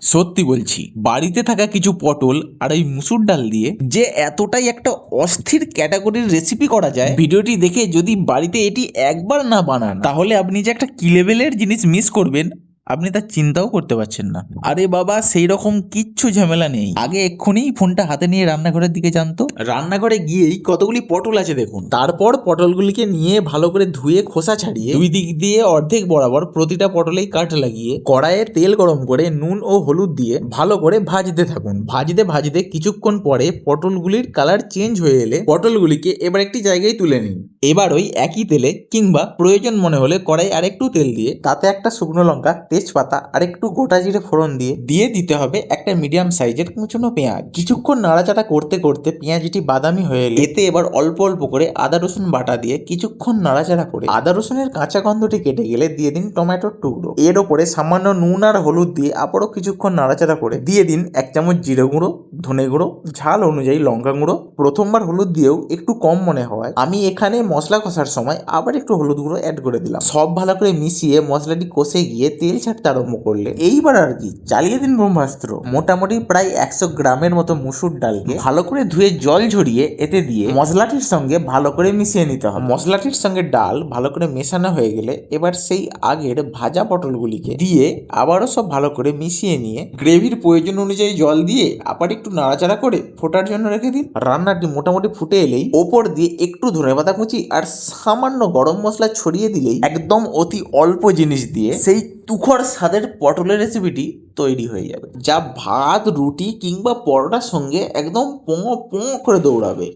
সত্যি বলছি, বাড়িতে থাকা কিছু পটল আর এই মুসুর ডাল দিয়ে যে এতটাই একটা অস্থির ক্যাটাগরির রেসিপি করা যায়, ভিডিওটি দেখে যদি বাড়িতে এটি একবার না বানান তাহলে আপনি যে একটা কি লেভেলের জিনিস মিস করবেন আপনি তা চিন্তাও করতে পারছেন না। আরে বাবা, সেই রকম কিচ্ছু ঝামেলা নেই। আগে এক্ষুনি ফোনটা হাতে নিয়ে রান্নাঘরের দিকে জানতো, রান্নাঘরে গিয়েই কতগুলি পটল আছে দেখুন। তারপর পটলগুলিকে নিয়ে ভালো করে ধুয়ে খোসা ছাড়িয়ে দুই দিক দিয়ে অর্ধেক বরাবর প্রতিটা পটলেই কাঠ লাগিয়ে কড়াইয়ে তেল গরম করে নুন ও হলুদ দিয়ে ভালো করে ভাজতে থাকুন। ভাজতে ভাজতে কিছুক্ষণ পরে পটলগুলির কালার চেঞ্জ হয়ে এলে পটলগুলিকে এবার একটি জায়গায় তুলে নিন। এবার ওই একই তেলে কিংবা প্রয়োজন মনে হলে কড়াই আরেকটু তেল দিয়ে তাতে একটা শুকনো লঙ্কা, তেজপাতা আর একটু গোটা জিরে ফোড়ন দিয়ে দিতে হবে একটা মিডিয়াম সাইজের কুচনো পেঁয়াজ। কিছুক্ষণ নাড়াচাড়া করতে করতে পেঁয়াজটি বাদামি হয়ে এলে এতে এবার অল্প অল্প করে আদা রসুন বাটা দিয়ে কিছুক্ষণ নাড়াচাড়া করে আদা রসুনের কাঁচা গন্ধটি কেটে গেলে দিয়ে দিন টমেটোর টুকরো। এর ওপরে সামান্য নুন আর হলুদ দিয়ে আবারও কিছুক্ষণ নাড়াচাড়া করে দিয়ে দিন 1 চামচ জিরে গুঁড়ো, ধনে গুঁড়ো, ঝাল অনুযায়ী লঙ্কা গুঁড়ো। প্রথমবার হলুদ দিয়েও একটু কম মনে হয়, আমি এখানে মশলা কষার সময় আবার একটু হলুদ গুঁড়ো অ্যাড করে দিলাম। সব ভালো করে মিশিয়ে মশলাটি কষে গিয়ে তেল ছাড়তে আরম্ভ করলে এইবার আর কি চালিয়ে দিন ব্রহ্মাস্ত্র। মোটামুটি প্রায় 100 গ্রামের মতো মুসুর ডালকে ভালো করে ধুয়ে জল ঝরিয়ে এতে দিয়ে মশলাটির সঙ্গে ভালো করে মিশিয়ে নিতে হবে। মশলাটির সঙ্গে ডাল ভালো করে মেশানো হয়ে গেলে এবার সেই আগের ভাজা পটলগুলিকে দিয়ে আবারও সব ভালো করে মিশিয়ে নিয়ে গ্রেভির প্রয়োজন অনুযায়ী জল দিয়ে আবার একটু নাড়াচাড়া করে ফোটার জন্য রেখে দিন। রান্নাটি মোটামুটি ফুটে এলেই ওপর দিয়ে একটু ধনেপাতা কুচি আর সামান্য গরম মশলা ছড়িয়ে দিলেই একদম অতি অল্প জিনিস দিয়ে সেই তুখর স্বাদের পটলের রেসিপিটি তৈরি হয়ে যাবে, যা ভাত, রুটি কিংবা পরোটার সঙ্গে একদম পোঁ পোঁ করে দৌড়াবে।